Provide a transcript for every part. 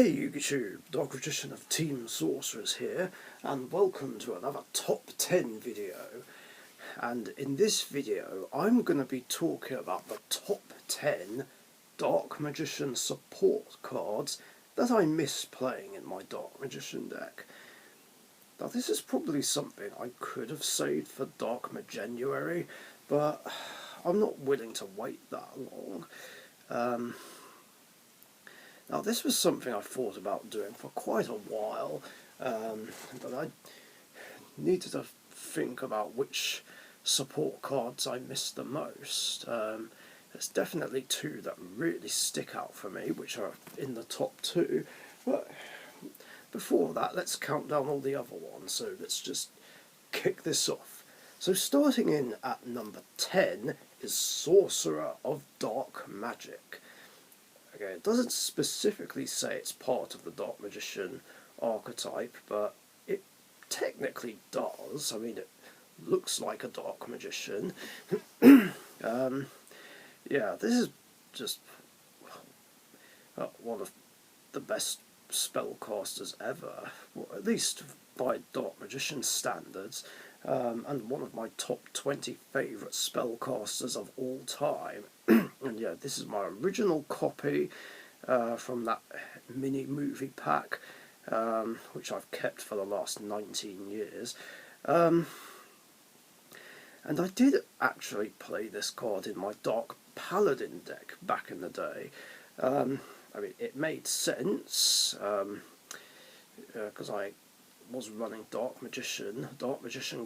Hey YouTube, Dark Magician of Team Sorcerers here, and welcome to another Top 10 video. And in this video, I'm going to be talking about the top 10 Dark Magician support cards that I miss playing in my Dark Magician deck. Now this is probably something I could have saved for Dark Magenuary, but I'm not willing to wait that long. Now this was something I thought about doing for quite a while, but I needed to think about which support cards I missed the most. There's definitely two that really stick out for me, which are in the top two, but before that let's count down all the other ones, so let's just kick this off. So starting in at number 10 is Sorcerer of Dark Magic. Okay, it doesn't specifically say it's part of the Dark Magician archetype, but it technically does. I mean, it looks like a Dark Magician. Yeah, this is just one of the best spellcasters ever, well, at least by Dark Magician standards, and one of my top 20 favourite spellcasters of all time. And yeah, this is my original copy from that mini movie pack, which I've kept for the last 19 years. And I did actually play this card in my Dark Paladin deck back in the day. I mean, it made sense, because I was running Dark Magician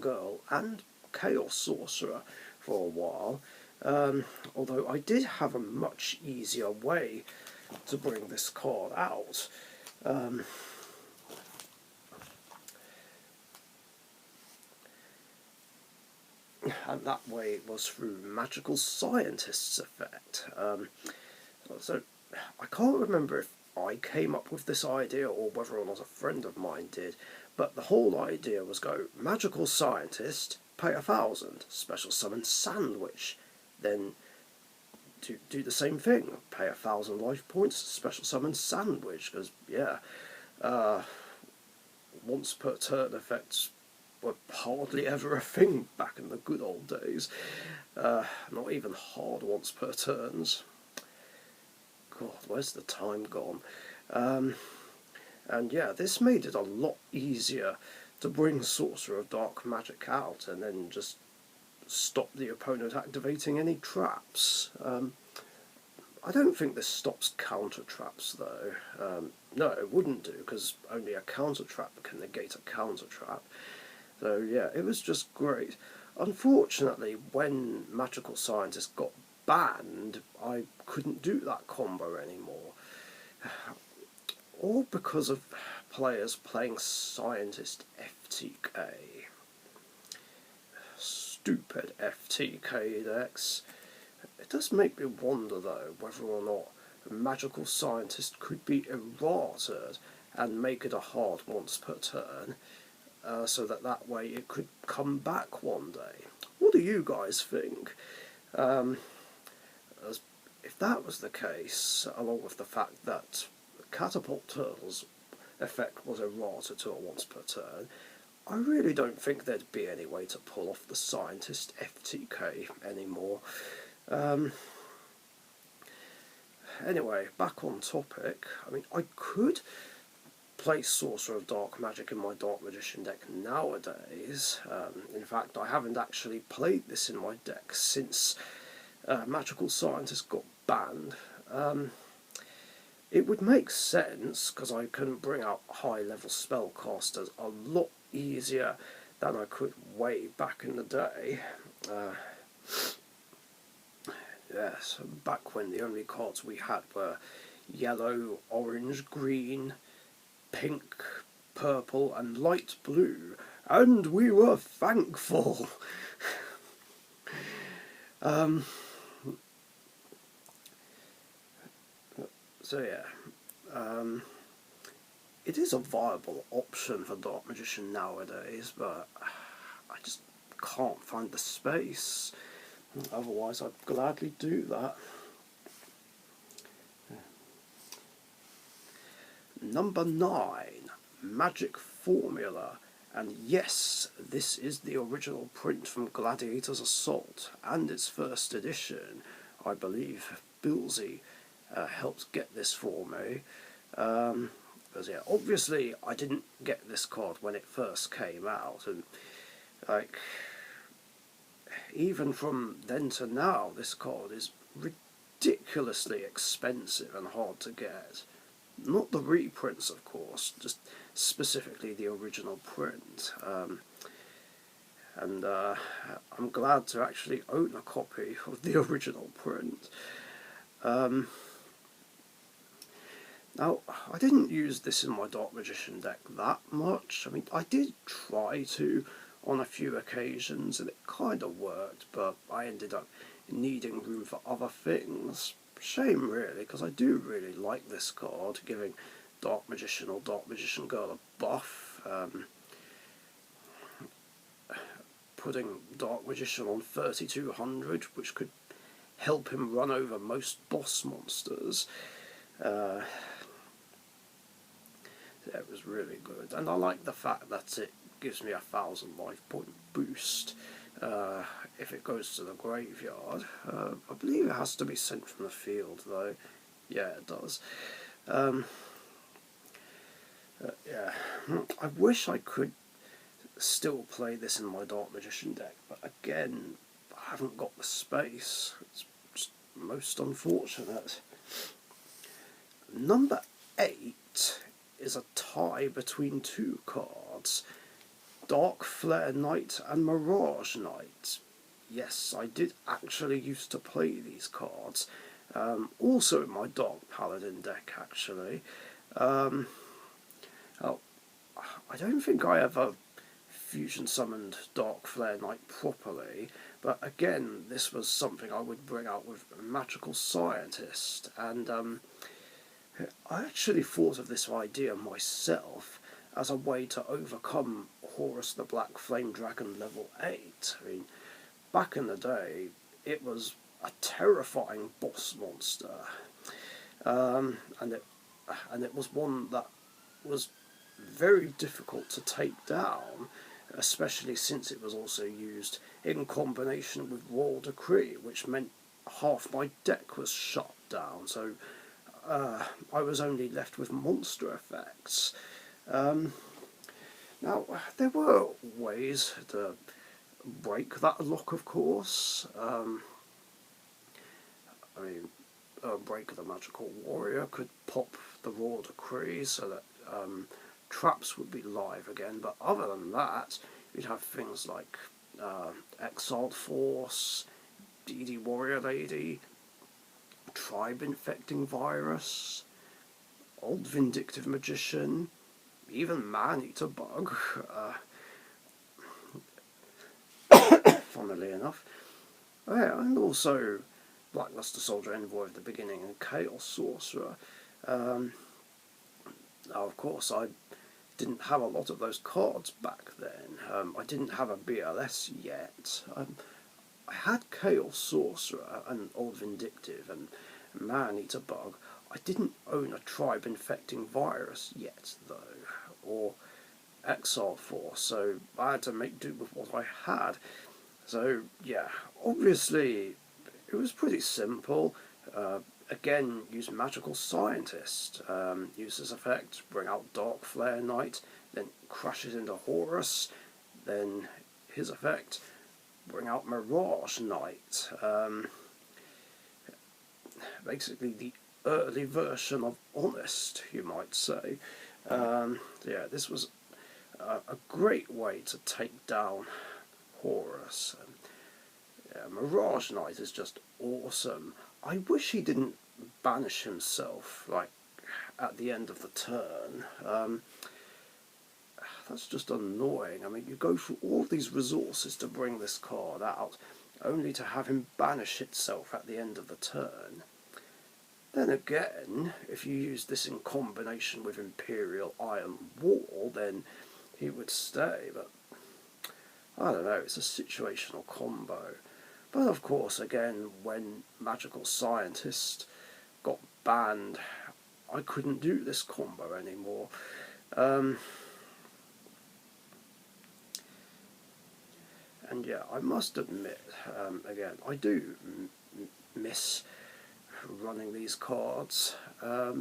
Girl, and Chaos Sorcerer for a while. Although I did have a much easier way to bring this card out. And that way was through Magical Scientist's effect. So I can't remember if I came up with this idea or whether or not a friend of mine did, but the whole idea was go Magical Scientist, pay 1,000, special summon Sandwich. Then do the same thing, pay 1,000 life points, special summon Sandwich, because yeah, once per turn effects were hardly ever a thing back in the good old days. Not even hard once per turns. God, where's the time gone? And yeah, this made it a lot easier to bring Sorcerer of Dark Magic out and then just stop the opponent activating any traps. I don't think this stops counter traps though. No, it wouldn't do, because only a counter trap can negate a counter trap. So yeah, it was just great. Unfortunately, when Magical Scientist got banned, I couldn't do that combo anymore. All because of players playing Scientist FTK. Stupid FTK decks. It does make me wonder though whether or not a Magical Scientist could be errated and make it a hard once per turn, so that way it could come back one day. What do you guys think? If that was the case, along with the fact that Catapult Turtle's effect was errata to a once per turn, I really don't think there'd be any way to pull off the Scientist FTK anymore. Anyway, back on topic. I mean, I could play Sorcerer of Dark Magic in my Dark Magician deck nowadays. In fact, I haven't actually played this in my deck since Magical Scientist got banned. It would make sense, because I can bring out high-level spellcasters a lot easier than I could way back in the day. Yes, back when the only cards we had were yellow, orange, green, pink, purple and light blue, and we were thankful. So yeah, it is a viable option for Dark Magician nowadays, but I just can't find the space. Otherwise I'd gladly do that. Number 9, Magic Formula. And yes, this is the original print from Gladiator's Assault and its first edition. I believe Billsy helped get this for me. Because yeah, obviously I didn't get this card when it first came out, and like even from then to now, this card is ridiculously expensive and hard to get. Not the reprints, of course, just specifically the original print. And I'm glad to actually own a copy of the original print. Now, I didn't use this in my Dark Magician deck that much. I mean, I did try to on a few occasions, and it kind of worked, but I ended up needing room for other things. Shame, really, because I do really like this card, giving Dark Magician or Dark Magician Girl a buff. Putting Dark Magician on 3200, which could help him run over most boss monsters. It was really good, and I like the fact that it gives me 1,000 life point boost if it goes to the graveyard. I believe it has to be sent from the field, though. Yeah, it does. Yeah, I wish I could still play this in my Dark Magician deck, but again, I haven't got the space. It's just most unfortunate. Number 8 is a tie between two cards, Dark Flare Knight and Mirage Knight. Yes, I did actually used to play these cards, also in my Dark Paladin deck, actually. Oh, I don't think I ever fusion summoned Dark Flare Knight properly, but again, this was something I would bring out with Magical Scientist, and I actually thought of this idea myself as a way to overcome Horus the Black Flame Dragon level 8. I mean, back in the day, it was a terrifying boss monster, and it was one that was very difficult to take down, especially since it was also used in combination with Royal Decree, which meant half my deck was shut down, so I was only left with monster effects. Now, there were ways to break that lock, of course. I mean, Break the Magical Warrior could pop the Royal Decree so that traps would be live again, but other than that, you'd have things like Exiled Force, DD Warrior Lady, Tribe Infecting Virus, Old Vindictive Magician, even Man-Eater Bug, funnily enough. Oh, yeah, and also Blackluster Soldier Envoy at the beginning and Chaos Sorcerer. Now, of course, I didn't have a lot of those cards back then. I didn't have a BLS yet. I had Chaos Sorcerer and Old Vindictive and Man-Eater Bug. I didn't own a Tribe Infecting Virus yet, though, or Exile Force, so I had to make do with what I had. So, yeah, obviously, it was pretty simple. Again, use Magical Scientist. Use this effect, bring out Dark Flare Knight, then crush it into Horus. Then his effect, bring out Mirage Knight. Basically the early version of Honest, you might say. Yeah, this was a great way to take down Horus. Yeah, Mirage Knight is just awesome. I wish he didn't banish himself, like, at the end of the turn. That's just annoying. I mean, you go through all these resources to bring this card out, only to have him banish itself at the end of the turn. Then again, if you use this in combination with Imperial Iron Wall, then he would stay, but I don't know, it's a situational combo. But of course, again, when Magical Scientist got banned I couldn't do this combo anymore. And yeah, I must admit, again, I do miss running these cards. I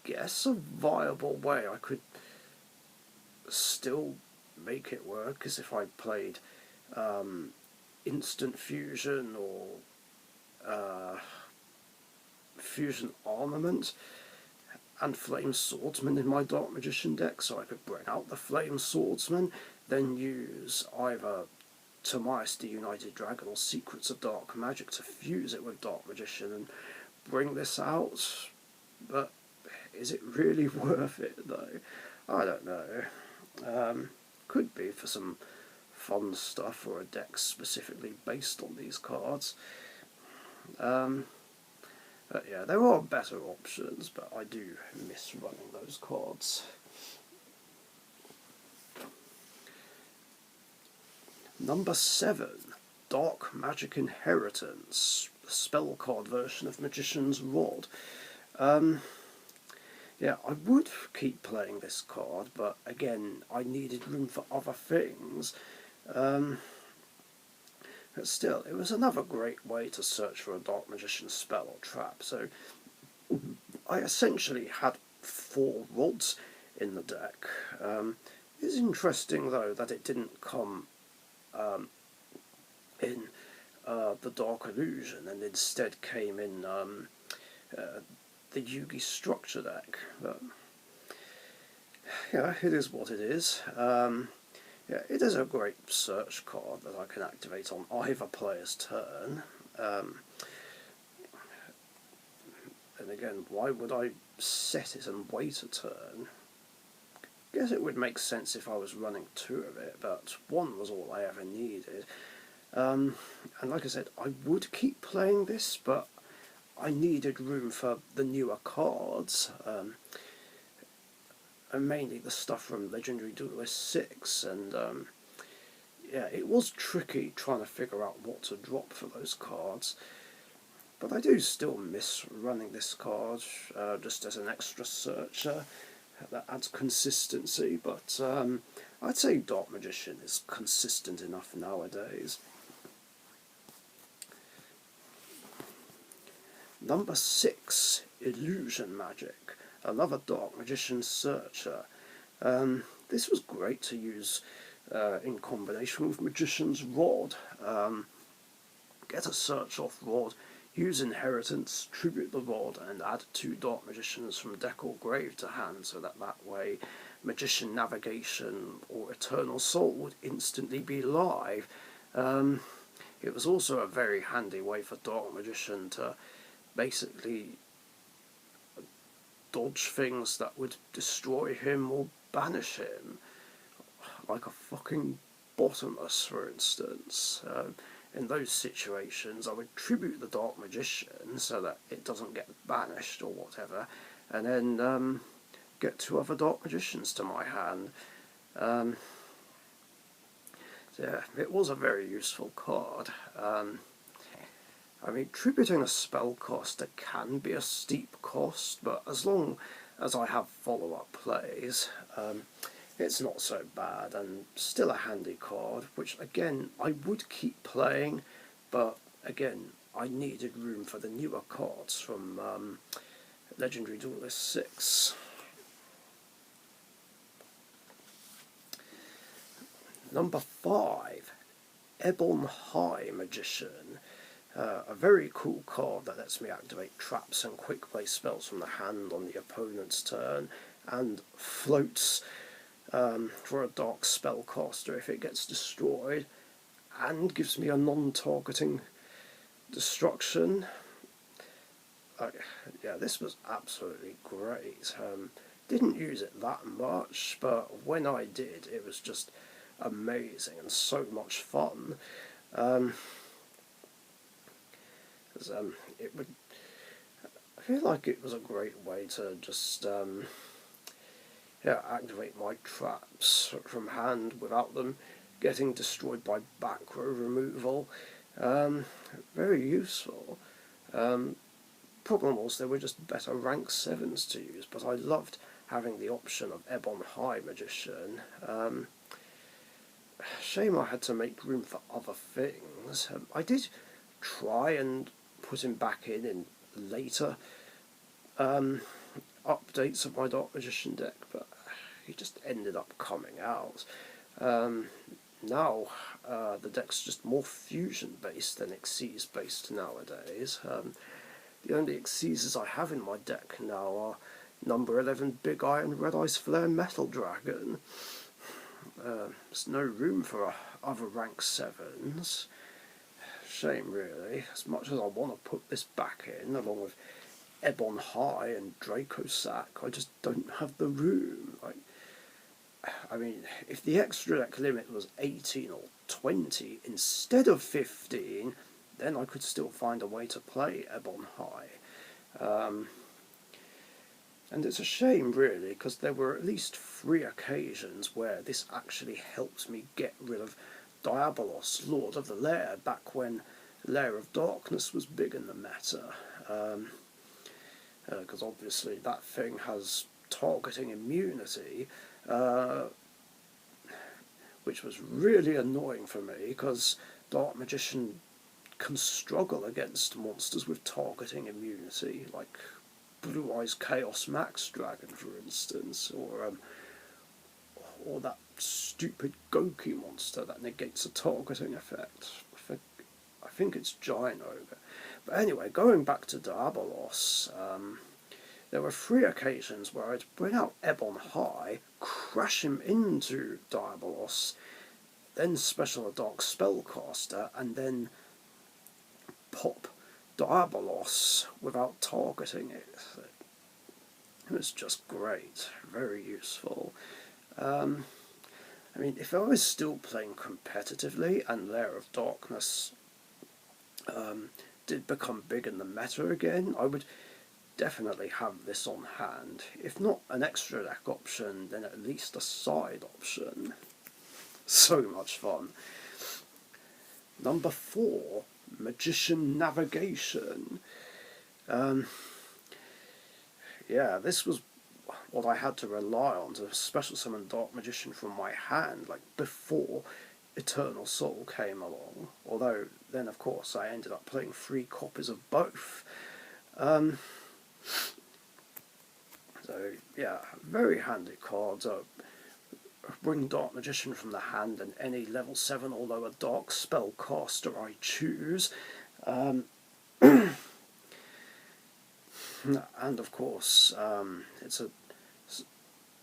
guess a viable way I could still make it work is if I played Instant Fusion or Fusion Armament and Flame Swordsman in my Dark Magician deck, so I could bring out the Flame Swordsman, then use either Timaeus the United Dragon or Secrets of Dark Magic to fuse it with Dark Magician and bring this out. But is it really worth it though? I don't know. Could be for some fun stuff or a deck specifically based on these cards. But yeah, there are better options, but I do miss running those cards. Number 7, Dark Magic Inheritance, the spell card version of Magician's Rod. Yeah, I would keep playing this card, but again, I needed room for other things. But still, it was another great way to search for a Dark Magician spell or trap. So I essentially had 4 rods in the deck. It's interesting, though, that it didn't come in the Dark Illusion and instead came in the Yugi Structure deck. But yeah, it is what it is. Yeah, it is a great search card that I can activate on either player's turn. And again, why would I set it and wait a turn? I guess it would make sense if I was running 2 of it, but 1 was all I ever needed. And like I said, I would keep playing this, but I needed room for the newer cards. And mainly the stuff from Legendary Duelist 6, and yeah, it was tricky trying to figure out what to drop for those cards, but I do still miss running this card just as an extra searcher that adds consistency, but I'd say Dark Magician is consistent enough nowadays. Number 6, Illusion Magic, another Dark Magician searcher. This was great to use in combination with Magician's Rod. Get a search off Rod, use Inheritance, tribute the Rod, and add 2 Dark Magicians from deck or grave to hand, so that way Magician Navigation or Eternal Soul would instantly be live. It was also a very handy way for Dark Magician to basically dodge things that would destroy him or banish him, like a fucking Bottomless, for instance. In those situations, I would tribute the Dark Magician so that it doesn't get banished or whatever, and then get 2 other Dark Magicians to my hand. So yeah, it was a very useful card. I mean, tributing a spellcaster can be a steep cost, but as long as I have follow-up plays, it's not so bad, and still a handy card, which again, I would keep playing, but again, I needed room for the newer cards from Legendary Duelist 6. Number 5, Ebon High Magician. A very cool card that lets me activate traps and quick play spells from the hand on the opponent's turn, and floats for a dark spellcaster if it gets destroyed, and gives me a non-targeting destruction. Yeah, this was absolutely great. Didn't use it that much, but when I did, it was just amazing and so much fun. It would. I feel like it was a great way to just activate my traps from hand without them getting destroyed by back row removal. Very useful. problem was there were just better rank 7s to use, but I loved having the option of Ebb on High Magician. Shame I had to make room for other things. I did try and put him back in later updates of my Dark Magician deck, but he just ended up coming out. Now the deck's just more fusion based than Xyz based nowadays. The only Xyzs I have in my deck now are number 11 Big Eye and Red Eyes Flare Metal Dragon. There's no room for other rank 7s. Shame really, as much as I want to put this back in along with Ebb on High and Draco Sack, I just don't have the room. I mean, if the extra deck limit was 18 or 20 instead of 15, then I could still find a way to play Ebb on High. And it's a shame, really, because there were at least 3 occasions where this actually helped me get rid of Diabolos, Lord of the Lair, back when Lair of Darkness was big in the meta. Because obviously that thing has targeting immunity, which was really annoying for me, because Dark Magician can struggle against monsters with targeting immunity, like Blue Eyes Chaos Max Dragon, for instance, or that stupid Goki monster that negates a targeting effect. I think it's Gino. But anyway, going back to Diabolos, there were 3 occasions where I'd bring out Ebb on High, crash him into Diabolos, then special a Dark Spellcaster, and then pop Diabolos without targeting it. It was just great, very useful. I mean, if I was still playing competitively and Lair of Darkness did become big in the meta again, I would definitely have this on hand. If not an extra deck option, then at least a side option. So much fun. Number 4, Magician Navigation. Yeah, this was what I had to rely on to special summon Dark Magician from my hand, like before Eternal Soul came along. Although then, of course, I ended up playing 3 copies of both. So yeah, very handy cards. Bring Dark Magician from the hand and any level 7 or lower Dark Spellcaster I choose. And of course, it's a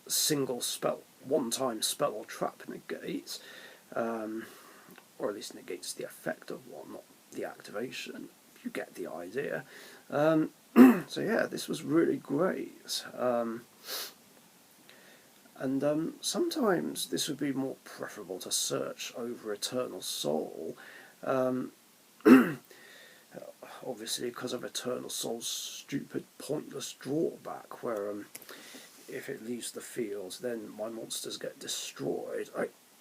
single spell, one-time spell or trap negates, or at least negates the effect of one, not the activation. You get the idea. So yeah, this was really great. And sometimes this would be more preferable to search over Eternal Soul. Obviously because of Eternal Soul's stupid, pointless drawback, where if it leaves the field, then my monsters get destroyed.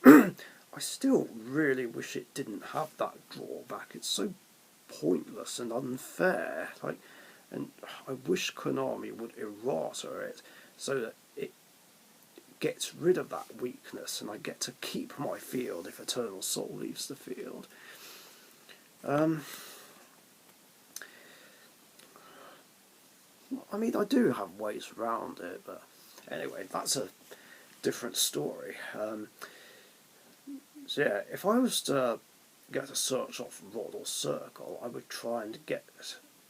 I still really wish it didn't have that drawback. It's so pointless and unfair. And I wish Konami would errata it so that it gets rid of that weakness, and I get to keep my field if Eternal Soul leaves the field. I mean, I do have ways around it, but anyway, that's a different story. So yeah, if I was to get a search off Rod or Circle, I would try and get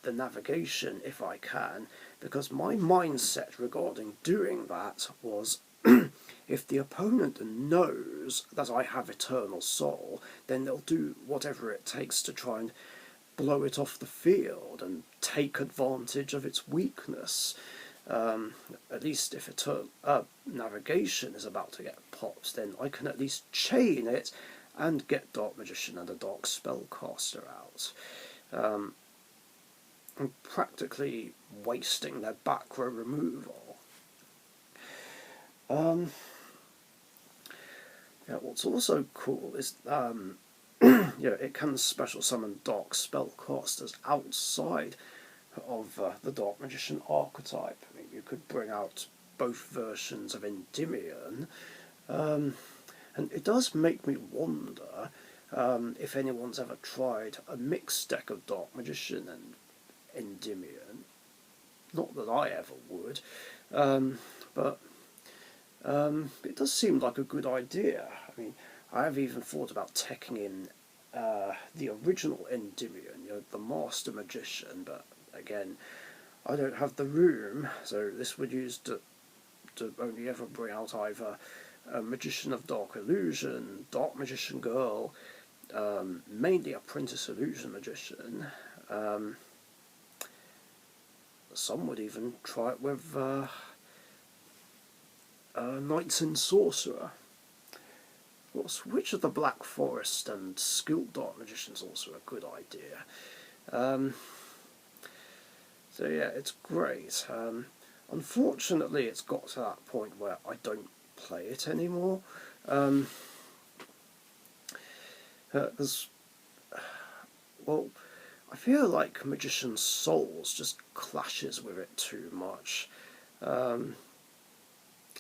the navigation if I can, because my mindset regarding doing that was if the opponent knows that I have Eternal Soul, then they'll do whatever it takes to try and blow it off the field and take advantage of its weakness. At least if navigation is about to get popped, then I can at least chain it and get Dark Magician and a Dark Spellcaster out. I'm practically wasting their back row removal. Yeah, what's also cool is it can special summon Dark Spellcasters outside of the Dark Magician archetype. I mean, you could bring out both versions of Endymion, and it does make me wonder if anyone's ever tried a mixed deck of Dark Magician and Endymion. Not that I ever would, but it does seem like a good idea. I mean, I have even thought about taking in the original Endymion, the Master Magician, but again, I don't have the room, so this would use to only ever bring out either a Magician of Dark Illusion, Dark Magician Girl, mainly Apprentice Illusion Magician. Some would even try it with Knights and Sorcerer. Of course, Witch of the Black Forest and Skilled Dark Magician is also a good idea. So yeah, it's great. Unfortunately, it's got to that point where I don't play it anymore. Because, well, I feel like Magician's Souls just clashes with it too much.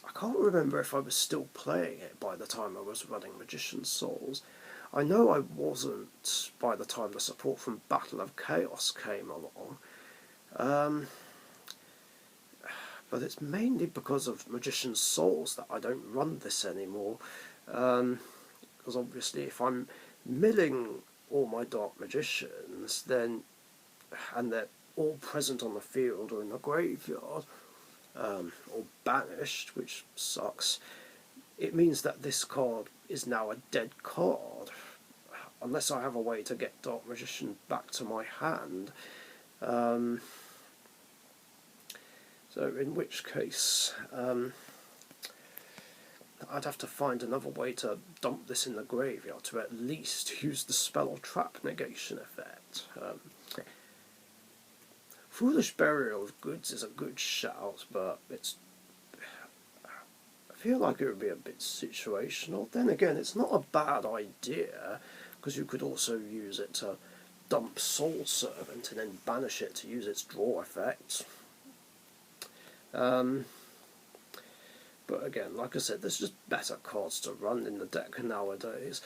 I can't remember if I was still playing it by the time I was running Magician's Souls. I know I wasn't by the time the support from Battle of Chaos came along. But it's mainly because of Magician's Souls that I don't run this anymore. Because obviously if I'm milling all my Dark Magicians, then, and they're all present on the field or in the graveyard, or banished, which sucks, it means that this card is now a dead card, unless I have a way to get Dark Magician back to my hand. So in which case, I'd have to find another way to dump this in the graveyard to at least use the spell or trap negation effect. Foolish Burial of Goods is a good shout, but I feel like it would be a bit situational. Then again, it's not a bad idea, because you could also use it to dump Soul Servant and then banish it to use its draw effect. But again, like I said, there's just better cards to run in the deck nowadays.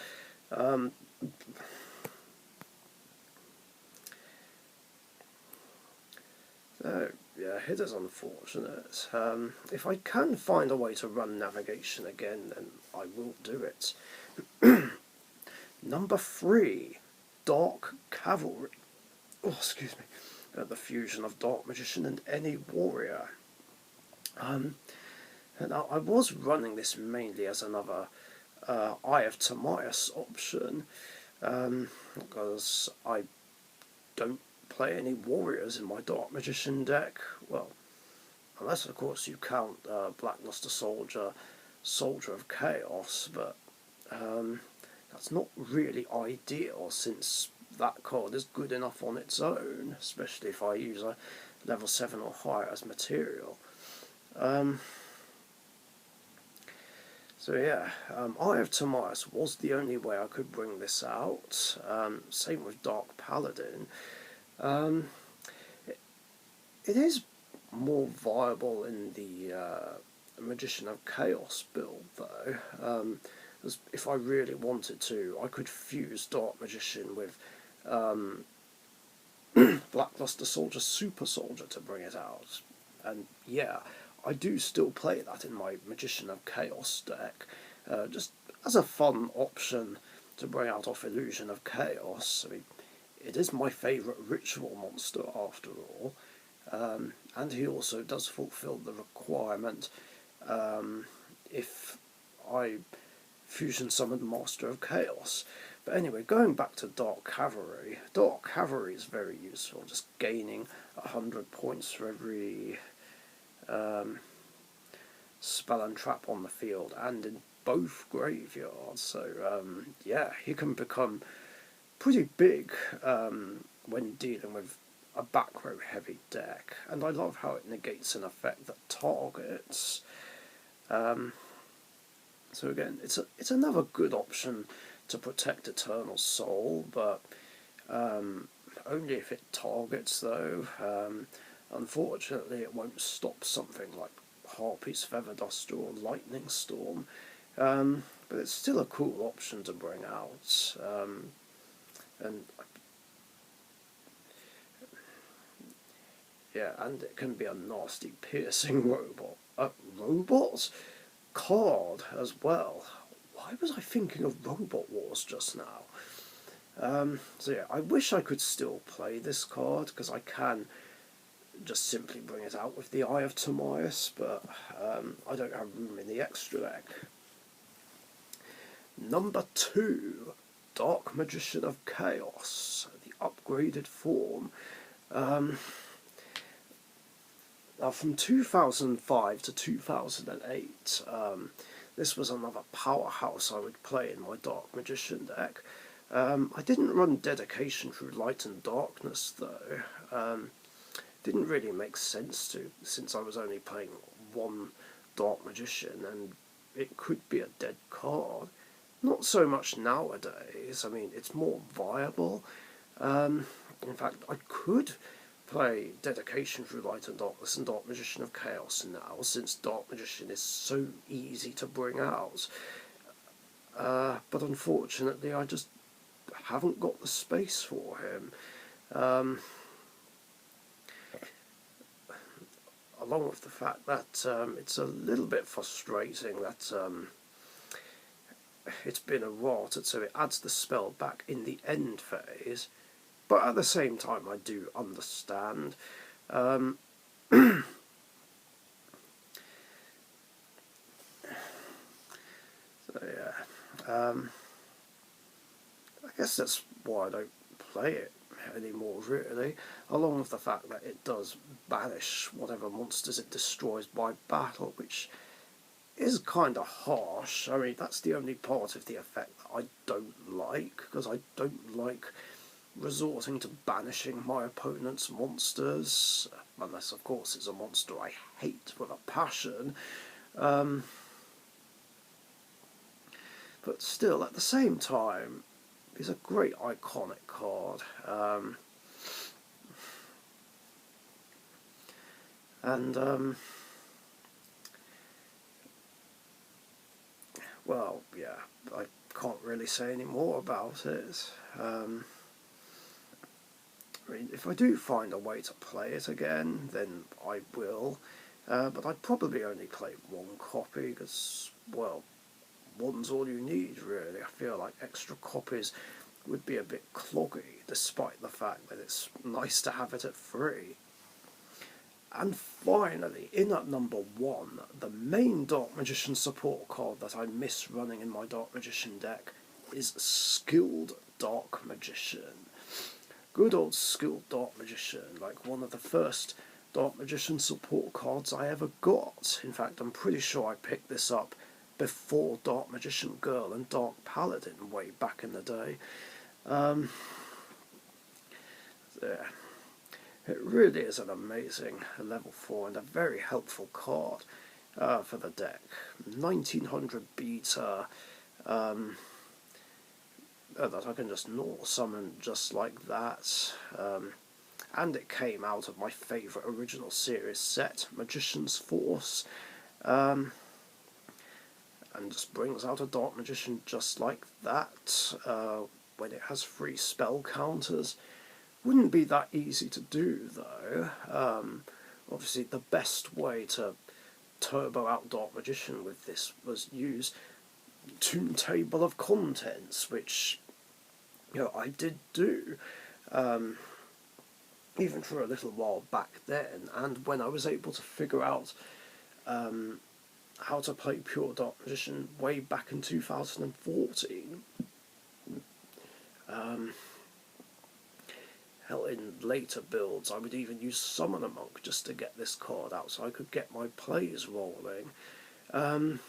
So, yeah, it is unfortunate. If I can find a way to run navigation again, then I will do it. Number 3, Dark Cavalry. Oh, excuse me. The fusion of Dark Magician and any warrior. And I was running this mainly as another Eye of Timaeus option, because I don't play any warriors in my Dark Magician deck. Well, unless of course you count Blackluster Soldier, Soldier of Chaos, but that's not really ideal, since that card is good enough on its own, especially if I use a level 7 or higher as material. So yeah, Eye of Timaeus was the only way I could bring this out. Same with Dark Paladin. It is more viable in the Magician of Chaos build, though. As if I really wanted to, I could fuse Dark Magician with Blackluster Soldier Super Soldier to bring it out. And yeah, I do still play that in my Magician of Chaos deck, just as a fun option to bring out off Illusion of Chaos. I mean, it is my favourite ritual monster after all, and he also does fulfil the requirement if I fusion summon Master of Chaos. But anyway, going back to Dark Cavalry is very useful, just gaining 100 points for every spell and trap on the field and in both graveyards. So yeah, he can become pretty big when dealing with a back row heavy deck, and I love how it negates an effect that targets. So again, it's another good option to protect Eternal Soul, but only if it targets though. Unfortunately, it won't stop something like Harpy's Feather Duster or Lightning Storm, but it's still a cool option to bring out. And yeah, and it can be a nasty piercing robot card as well. Why was I thinking of Robot Wars just now? So yeah, I wish I could still play this card, because I can just simply bring it out with the Eye of Timaeus, but I don't have room in the extra deck. Number 2, Dark Magician of Chaos, the upgraded form. Now, from 2005 to 2008, this was another powerhouse I would play in my Dark Magician deck. I didn't run Dedication through Light and Darkness, though. Didn't really make sense to, since I was only playing one Dark Magician, and it could be a dead card. Not so much nowadays. I mean, it's more viable. In fact, I could play Dedication through Light and Darkness and Dark Magician of Chaos now, since Dark Magician is so easy to bring out. But unfortunately, I just haven't got the space for him. Along with the fact that it's a little bit frustrating that it's been a rotted, so it adds the spell back in the end phase. But at the same time, I do understand. So yeah, I guess that's why I don't play it anymore, really, along with the fact that it does banish whatever monsters it destroys by battle, which is kind of harsh. I mean, that's the only part of the effect that I don't like, because I don't like resorting to banishing my opponent's monsters, unless of course it's a monster I hate with a passion. But still, at the same time, it's a great iconic card. Well, yeah, I can't really say any more about it. I mean, if I do find a way to play it again, then I will. But I'd probably only play one copy, because, well, one's all you need, really. I feel like extra copies would be a bit cloggy, despite the fact that it's nice to have it at free. And finally, in at number 1, the main Dark Magician support card that I miss running in my Dark Magician deck is Skilled Dark Magician. Good old Skilled Dark Magician, like one of the first Dark Magician support cards I ever got. In fact, I'm pretty sure I picked this up before Dark Magician Girl and Dark Paladin way back in the day. There. It really is an amazing level 4 and a very helpful card for the deck. 1900 beta that I can just Gnaw summon just like that. And it came out of my favourite original series set, Magician's Force. And just brings out a Dark Magician just like that when it has free spell counters. Wouldn't be that easy to do, though. Obviously, the best way to turbo out Dark Magician with this was use Toon Table of Contents, which, you know, I did do, even for a little while back then, and when I was able to figure out how to play pure Dark Magician way back in 2014, hell, in later builds, I would even use Summon a Monk just to get this card out so I could get my plays rolling. Of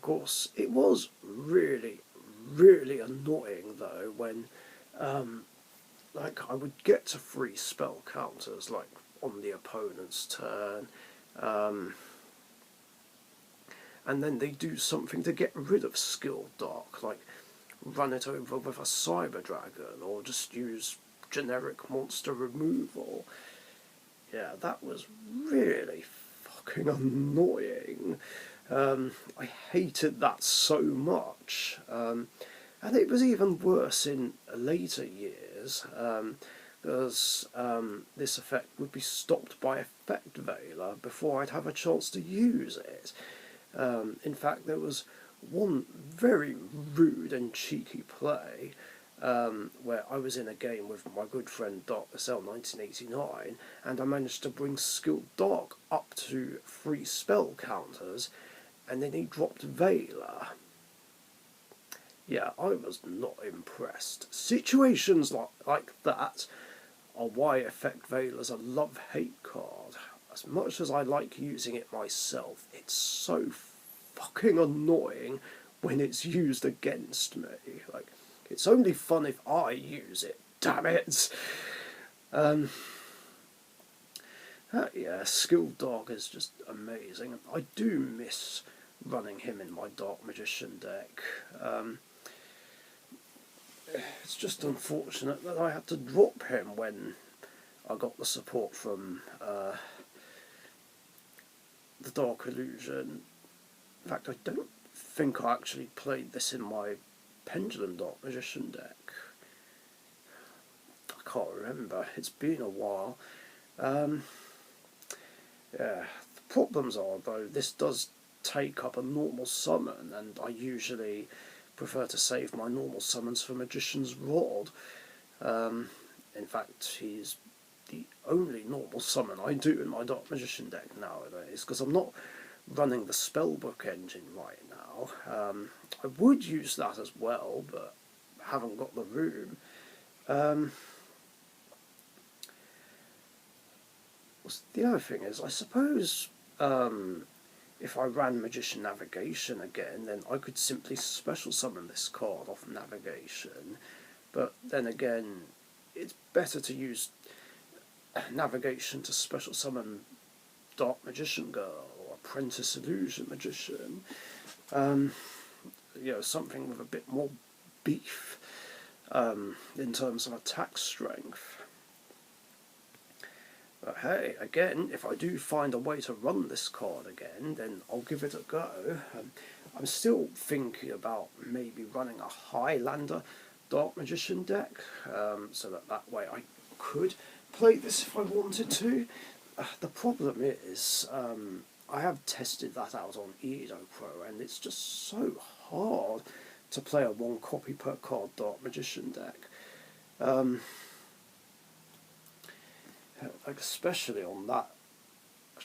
course, it was really, really annoying, though, when, like, I would get to free spell counters, like, on the opponent's turn, and then they do something to get rid of Skilled Dark, like run it over with a Cyber Dragon, or just use generic monster removal. Yeah, that was really fucking annoying. I hated that so much. And it was even worse in later years, because this effect would be stopped by Effect Veiler before I'd have a chance to use it. In fact, there was one very rude and cheeky play where I was in a game with my good friend Darkness L 1989, and I managed to bring Skilled Dark up to 3 spell counters, and then he dropped Veiler. Yeah, I was not impressed. Situations like that are why Effect Veiler's a love-hate card. As much as I like using it myself, it's so fucking annoying when it's used against me. Like, it's only fun if I use it, damn it! Yeah, Skilled Dark is just amazing. I do miss running him in my Dark Magician deck. It's just unfortunate that I had to drop him when I got the support from the Dark Illusion. In fact, I don't think I actually played this in my Pendulum Dark Magician deck. I can't remember. It's been a while. Yeah, the problems are, though, this does take up a normal summon, and I usually prefer to save my normal summons for Magician's Rod. In fact, he's the only normal summon I do in my Dark Magician deck nowadays, because I'm not running the Spellbook engine right now. I would use that as well, but haven't got the room. The other thing is, I suppose if I ran Magician Navigation again, then I could simply special summon this card off Navigation. But then again, it's better to use Navigation to special summon Dark Magician Girl or Apprentice Illusion Magician. You know, something with a bit more beef in terms of attack strength. But hey, again, if I do find a way to run this card again, then I'll give it a go. I'm still thinking about maybe running a Highlander Dark Magician deck, so that way I could play this if I wanted to. The problem is, I have tested that out on Edo Pro, and it's just so hard to play a 1 copy per card Dark Magician deck. Like, especially on that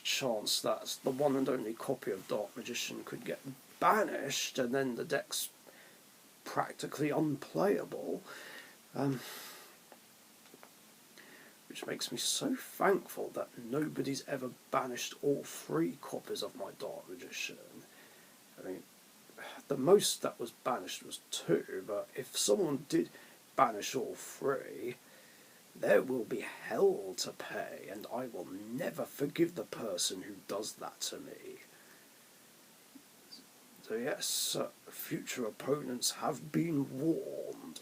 chance that the one and only copy of Dark Magician could get banished, and then the deck's practically unplayable. Which makes me so thankful that nobody's ever banished all 3 copies of my Dark Magician. I mean, the most that was banished was 2, but if someone did banish all 3, there will be hell to pay, and I will never forgive the person who does that to me. So yes, future opponents have been warned.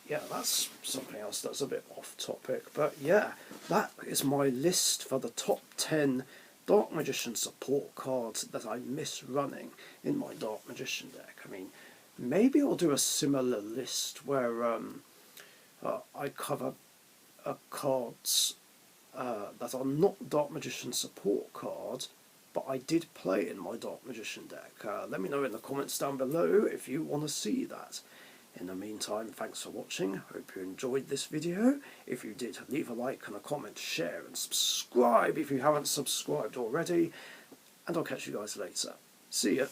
Yeah, that's something else that's a bit off topic, but yeah, that is my list for the top 10 Dark Magician support cards that I miss running in my Dark Magician deck. I mean, maybe I'll do a similar list where I cover cards that are not Dark Magician support cards, but I did play in my Dark Magician deck. Let me know in the comments down below if you want to see that. In the meantime, thanks for watching. Hope you enjoyed this video. If you did, leave a like and a comment, share and subscribe if you haven't subscribed already. And I'll catch you guys later. See ya.